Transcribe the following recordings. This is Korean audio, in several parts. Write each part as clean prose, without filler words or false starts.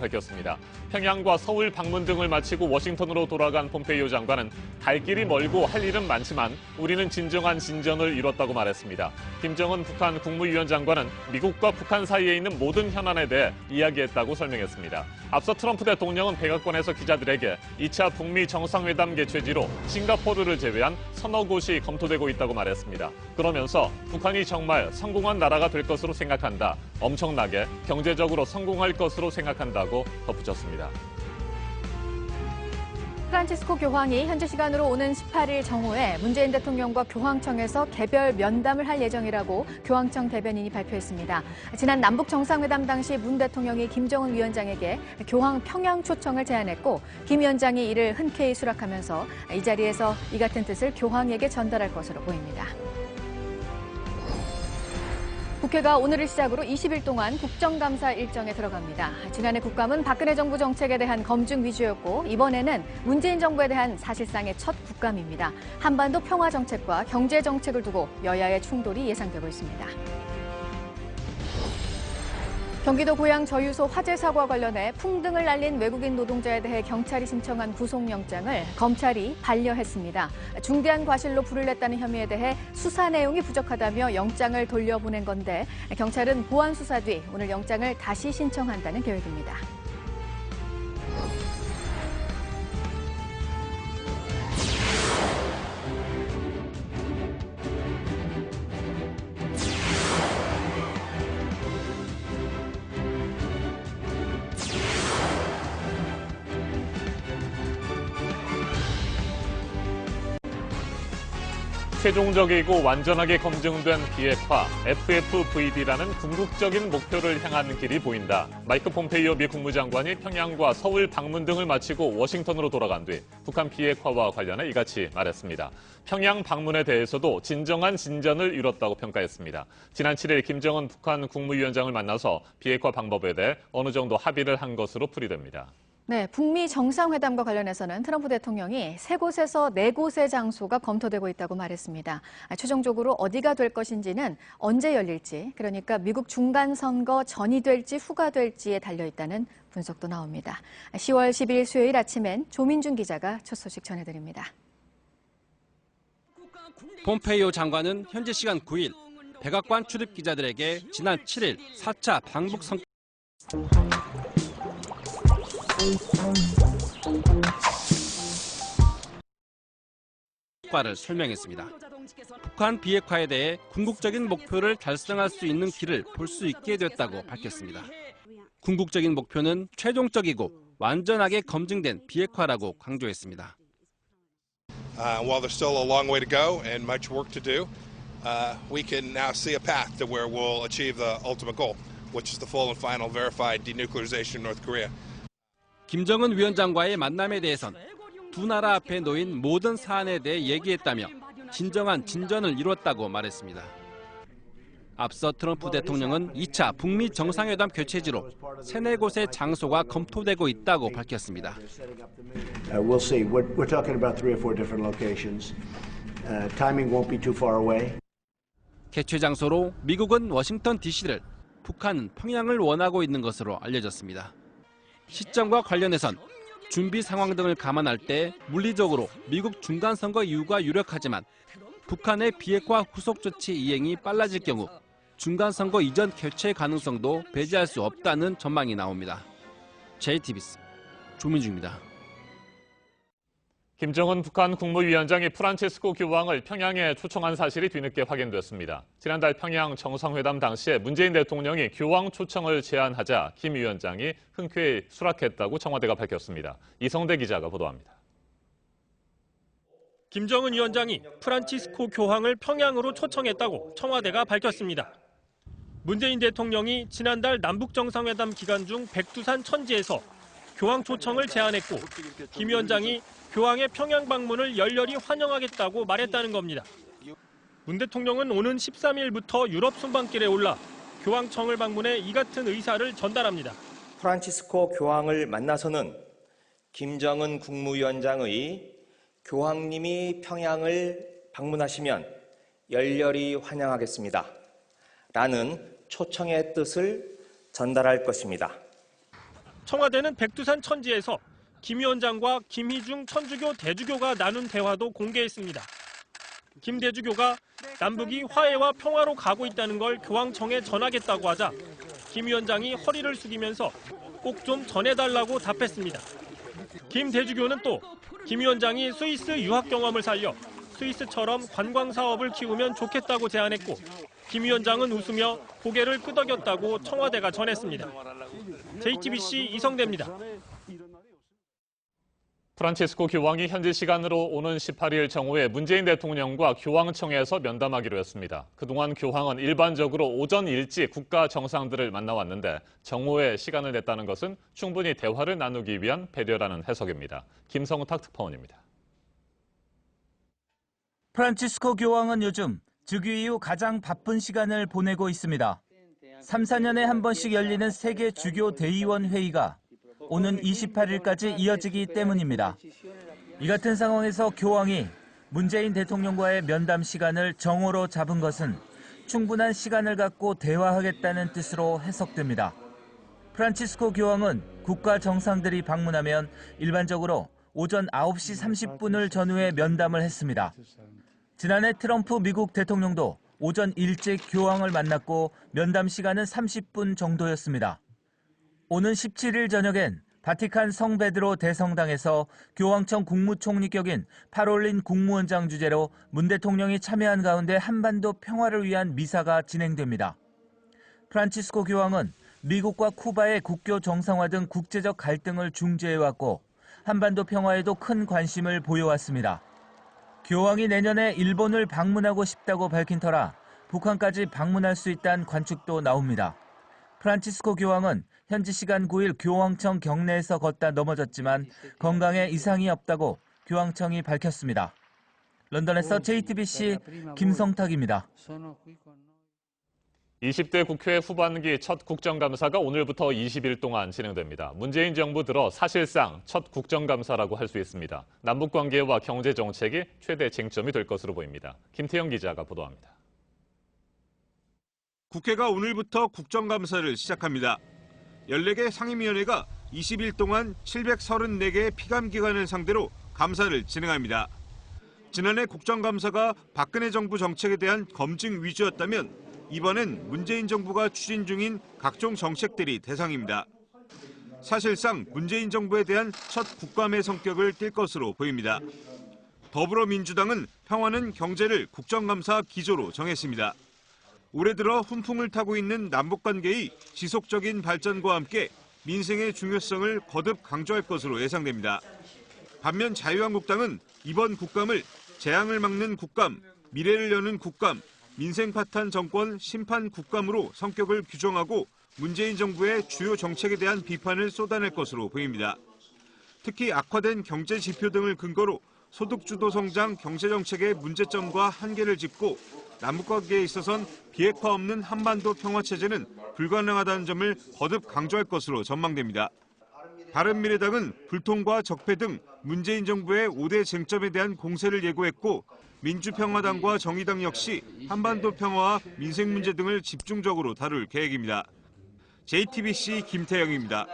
밝혔습니다. 평양과 서울 방문 등을 마치고 워싱턴으로 돌아간 폼페이오 장관은 갈 길이 멀고 할 일은 많지만 우리는 진정한 진전을 이뤘다고 말했습니다. 김정은 북한 국무위원 장관은 미국과 북한 사이에 있는 모든 현안에 대해 이야기했다고 설명했습니다. 앞서 트럼프 대통령은 백악관에서 기자들에게 2차 북미 정상회담 개최지로 싱가포르를 제외한 서너 곳이 검토되고 있다고 말했습니다. 그러면서 북한이 정말 성공한 나라가 될 것으로 생각한다. 엄청나게 경제적으로 성공할 것으로 생각한다고 덧붙였습니다. 프란치스코 교황이 현지 시간으로 오는 18일 정오에 문재인 대통령과 교황청에서 개별 면담을 할 예정이라고 교황청 대변인이 발표했습니다. 지난 남북 정상회담 당시 문 대통령이 김정은 위원장에게 교황 평양 초청을 제안했고 김 위원장이 이를 흔쾌히 수락하면서 이 자리에서 이 같은 뜻을 교황에게 전달할 것으로 보입니다. 국회가 오늘을 시작으로 20일 동안 국정감사 일정에 들어갑니다. 지난해 국감은 박근혜 정부 정책에 대한 검증 위주였고 이번에는 문재인 정부에 대한 사실상의 첫 국감입니다. 한반도 평화 정책과 경제 정책을 두고 여야의 충돌이 예상되고 있습니다. 경기도 고양 저유소 화재 사고와 관련해 풍등을 날린 외국인 노동자에 대해 경찰이 신청한 구속영장을 검찰이 반려했습니다. 중대한 과실로 불을 냈다는 혐의에 대해 수사 내용이 부족하다며 영장을 돌려보낸 건데 경찰은 보완 수사 뒤 오늘 영장을 다시 신청한다는 계획입니다. 최종적이고 완전하게 검증된 비핵화 FFVD라는 궁극적인 목표를 향하는 길이 보인다. 마이크 폼페이오 미 국무장관이 평양과 서울 방문 등을 마치고 워싱턴으로 돌아간 뒤 북한 비핵화와 관련해 이같이 말했습니다. 평양 방문에 대해서도 진정한 진전을 이뤘다고 평가했습니다. 지난 7일 김정은 북한 국무위원장을 만나서 비핵화 방법에 대해 어느 정도 합의를 한 것으로 풀이됩니다. 네, 북미 정상회담과 관련해서는 트럼프 대통령이 3곳에서 4곳의 장소가 검토되고 있다고 말했습니다. 최종적으로 어디가 될 것인지는 언제 열릴지, 그러니까 미국 중간선거 전이 될지 후가 될지에 달려있다는 분석도 나옵니다. 10월 10일 수요일 아침엔 조민준 기자가 첫 소식 전해드립니다. 폼페이오 장관은 현지 시간 9일 백악관 출입 기자들에게 지난 7일 4차 방북 성과를 설명했습니다. 북한 비핵화에 대해 궁극적인 목표를 달성할 수 있는 길을 볼 수 있게 됐다고 밝혔습니다. 궁극적인 목표는 최종적이고 완전하게 검증된 비핵화라고 강조했습니다. While there's still a long way to go and much work to do, we can now see a path to where we'll achieve the ultimate goal, which is the full and final verified denuclearization of North Korea. 김정은 위원장과의 만남에 대해선 두 나라 앞에 놓인 모든 사안에 대해 얘기했다며 진정한 진전을 이뤘다고 말했습니다. 앞서 트럼프 대통령은 2차 북미 정상회담 개최지로 3-4곳의 장소가 검토되고 있다고 밝혔습니다. We'll see. We're talking about 3 or 4 different locations. Timing won't be too far away. 개최 장소로 미국은 워싱턴 DC를, 북한은 평양을 원하고 있는 것으로 알려졌습니다. 시점과 관련해선 준비 상황 등을 감안할 때 물리적으로 미국 중간선거 이유가 유력하지만 북한의 비핵화 후속 조치 이행이 빨라질 경우 중간선거 이전 개최 가능성도 배제할 수 없다는 전망이 나옵니다. JTBC 조민주입니다. 김정은 북한 국무위원장이 프란치스코 교황을 평양에 초청한 사실이 뒤늦게 확인됐습니다. 지난달 평양 정상회담 당시에 문재인 대통령이 교황 초청을 제안하자 김 위원장이 흔쾌히 수락했다고 청와대가 밝혔습니다. 이성대 기자가 보도합니다. 김정은 위원장이 프란치스코 교황을 평양으로 초청했다고 청와대가 밝혔습니다. 문재인 대통령이 지난달 남북 정상회담 기간 중 백두산 천지에서 교황 초청을 제안했고 김 위원장이 교황의 평양 방문을 열렬히 환영하겠다고 말했다는 겁니다. 문 대통령은 오는 13일부터 유럽 순방길에 올라 교황청을 방문해 이 같은 의사를 전달합니다. 프란치스코 교황을 만나서는 김정은 국무위원장의 교황님이 평양을 방문하시면 열렬히 환영하겠습니다. 라는 초청의 뜻을 전달할 것입니다. 청와대는 백두산 천지에서 김 위원장과 김희중 천주교 대주교가 나눈 대화도 공개했습니다. 김 대주교가 남북이 화해와 평화로 가고 있다는 걸 교황청에 전하겠다고 하자 김 위원장이 허리를 숙이면서 꼭 좀 전해달라고 답했습니다. 김 대주교는 또 김 위원장이 스위스 유학 경험을 살려 스위스처럼 관광 사업을 키우면 좋겠다고 제안했고 김 위원장은 웃으며 고개를 끄덕였다고 청와대가 전했습니다. JTBC 이성대입니다. 프란치스코 교황이 현지 시간으로 오는 18일 정오에 문재인 대통령과 교황청에서 면담하기로 했습니다. 그동안 교황은 일반적으로 오전 일찍 국가 정상들을 만나왔는데 정오에 시간을 냈다는 것은 충분히 대화를 나누기 위한 배려라는 해석입니다. 김성탁 특파원입니다. 프란치스코 교황은 요즘 즉위 이후 가장 바쁜 시간을 보내고 있습니다. 3, 4년에 한 번씩 열리는 세계 주교 대의원 회의가 오는 28일까지 이어지기 때문입니다. 이 같은 상황에서 교황이 문재인 대통령과의 면담 시간을 정오로 잡은 것은 충분한 시간을 갖고 대화하겠다는 뜻으로 해석됩니다. 프란치스코 교황은 국가 정상들이 방문하면 일반적으로 오전 9시 30분을 전후에 면담을 했습니다. 지난해 트럼프 미국 대통령도 오전 일찍 교황을 만났고 면담 시간은 30분 정도였습니다. 오는 17일 저녁엔 바티칸 성베드로 대성당에서 교황청 국무총리격인 파롤린 국무원장 주재로 문 대통령이 참여한 가운데 한반도 평화를 위한 미사가 진행됩니다. 프란치스코 교황은 미국과 쿠바의 국교 정상화 등 국제적 갈등을 중재해왔고 한반도 평화에도 큰 관심을 보여왔습니다. 교황이 내년에 일본을 방문하고 싶다고 밝힌 터라 북한까지 방문할 수 있다는 관측도 나옵니다. 프란치스코 교황은 현지 시간 9일 교황청 경내에서 걷다 넘어졌지만 건강에 이상이 없다고 교황청이 밝혔습니다. 런던에서 JTBC 김성탁입니다. 20대 국회 후반기 첫 국정감사가 오늘부터 20일 동안 진행됩니다. 문재인 정부 들어 사실상 첫 국정감사라고 할 수 있습니다. 남북관계와 경제정책이 최대 쟁점이 될 것으로 보입니다. 김태형 기자가 보도합니다. 국회가 오늘부터 국정감사를 시작합니다. 14개 상임위원회가 20일 동안 734개의 피감기관을 상대로 감사를 진행합니다. 지난해 국정감사가 박근혜 정부 정책에 대한 검증 위주였다면 이번엔 문재인 정부가 추진 중인 각종 정책들이 대상입니다. 사실상 문재인 정부에 대한 첫 국감의 성격을 띨 것으로 보입니다. 더불어민주당은 평화는 경제를 국정감사 기조로 정했습니다. 올해 들어 훈풍을 타고 있는 남북관계의 지속적인 발전과 함께 민생의 중요성을 거듭 강조할 것으로 예상됩니다. 반면 자유한국당은 이번 국감을 재앙을 막는 국감, 미래를 여는 국감, 민생 파탄 정권 심판 국감으로 성격을 규정하고 문재인 정부의 주요 정책에 대한 비판을 쏟아낼 것으로 보입니다. 특히 악화된 경제 지표 등을 근거로 소득주도 성장 경제정책의 문제점과 한계를 짚고 남북관계에 있어선 비핵화 없는 한반도 평화체제는 불가능하다는 점을 거듭 강조할 것으로 전망됩니다. 바른미래당은 불통과 적폐 등 문재인 정부의 5대 쟁점에 대한 공세를 예고했고 민주평화당과 정의당 역시 한반도 평화와 민생 문제 등을 집중적으로 다룰 계획입니다. JTBC 김태영입니다.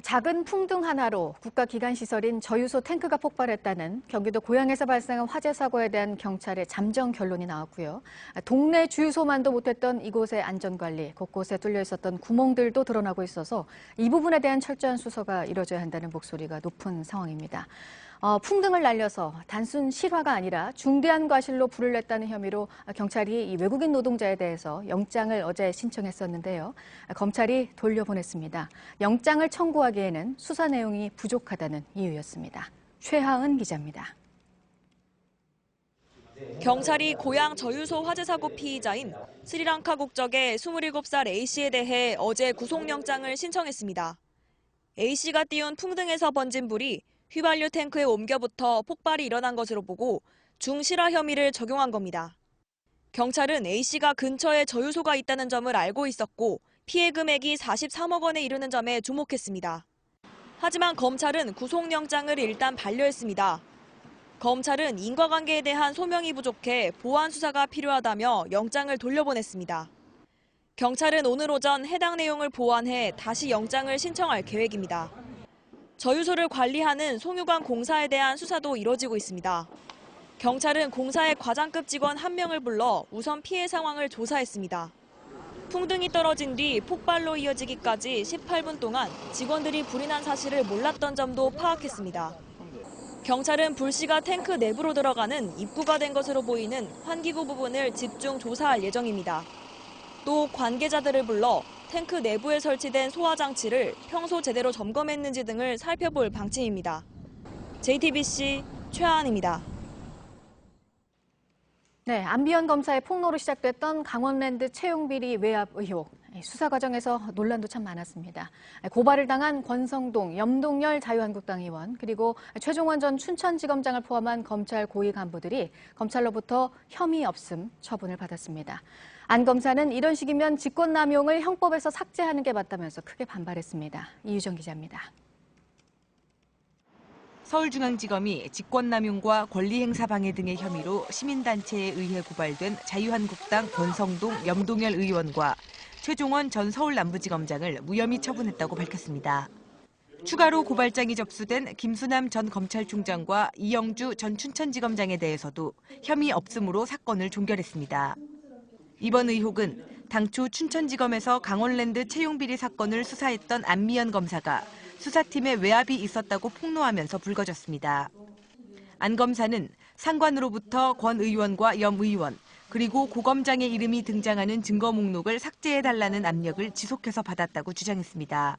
작은 풍등 하나로 국가기관시설인 저유소 탱크가 폭발했다는 경기도 고양에서 발생한 화재 사고에 대한 경찰의 잠정 결론이 나왔고요. 동네 주유소만도 못했던 이곳의 안전관리, 곳곳에 뚫려 있었던 구멍들도 드러나고 있어서 이 부분에 대한 철저한 수사가 이뤄져야 한다는 목소리가 높은 상황입니다. 풍등을 날려서 단순 실화가 아니라 중대한 과실로 불을 냈다는 혐의로 경찰이 이 외국인 노동자에 대해서 영장을 어제 신청했었는데요. 검찰이 돌려보냈습니다. 영장을 청구하기에는 수사 내용이 부족하다는 이유였습니다. 최하은 기자입니다. 경찰이 고양 저유소 화재 사고 피의자인 스리랑카 국적의 27살 A씨에 대해 어제 구속영장을 신청했습니다. A씨가 띄운 풍등에서 번진 불이 휘발유 탱크에 옮겨붙어 폭발이 일어난 것으로 보고 중실화 혐의를 적용한 겁니다. 경찰은 A씨가 근처에 저유소가 있다는 점을 알고 있었고 피해 금액이 43억 원에 이르는 점에 주목했습니다. 하지만 검찰은 구속영장을 일단 반려했습니다. 검찰은 인과관계에 대한 소명이 부족해 보완 수사가 필요하다며 영장을 돌려보냈습니다. 경찰은 오늘 오전 해당 내용을 보완해 다시 영장을 신청할 계획입니다. 저유소를 관리하는 송유관 공사에 대한 수사도 이뤄지고 있습니다. 경찰은 공사의 과장급 직원 1명을 불러 우선 피해 상황을 조사했습니다. 풍등이 떨어진 뒤 폭발로 이어지기까지 18분 동안 직원들이 불이 난 사실을 몰랐던 점도 파악했습니다. 경찰은 불씨가 탱크 내부로 들어가는 입구가 된 것으로 보이는 환기구 부분을 집중 조사할 예정입니다. 또 관계자들을 불러 탱크 내부에 설치된 소화 장치를 평소 제대로 점검했는지 등을 살펴볼 방침입니다. JTBC 최하은입니다. 네, 안비연 검사의 폭로로 시작됐던 강원랜드 채용비리 외압 의혹. 수사 과정에서 논란도 참 많았습니다. 고발을 당한 권성동, 염동열 자유한국당 의원, 그리고 최종원 전 춘천지검장을 포함한 검찰 고위 간부들이 검찰로부터 혐의 없음 처분을 받았습니다. 안 검사는 이런 식이면 직권남용을 형법에서 삭제하는 게 맞다면서 크게 반발했습니다. 이유정 기자입니다. 서울중앙지검이 직권남용과 권리행사 방해 등의 혐의로 시민단체에 의해 고발된 자유한국당 권성동, 염동열 의원과 최종원 전 서울남부지검장을 무혐의 처분했다고 밝혔습니다. 추가로 고발장이 접수된 김수남 전 검찰총장과 이영주 전 춘천지검장에 대해서도 혐의 없음으로 사건을 종결했습니다. 이번 의혹은 당초 춘천지검에서 강원랜드 채용비리 사건을 수사했던 안미연 검사가 수사팀에 외압이 있었다고 폭로하면서 불거졌습니다. 안 검사는 상관으로부터 권 의원과 염 의원, 그리고 고 검장의 이름이 등장하는 증거 목록을 삭제해달라는 압력을 지속해서 받았다고 주장했습니다.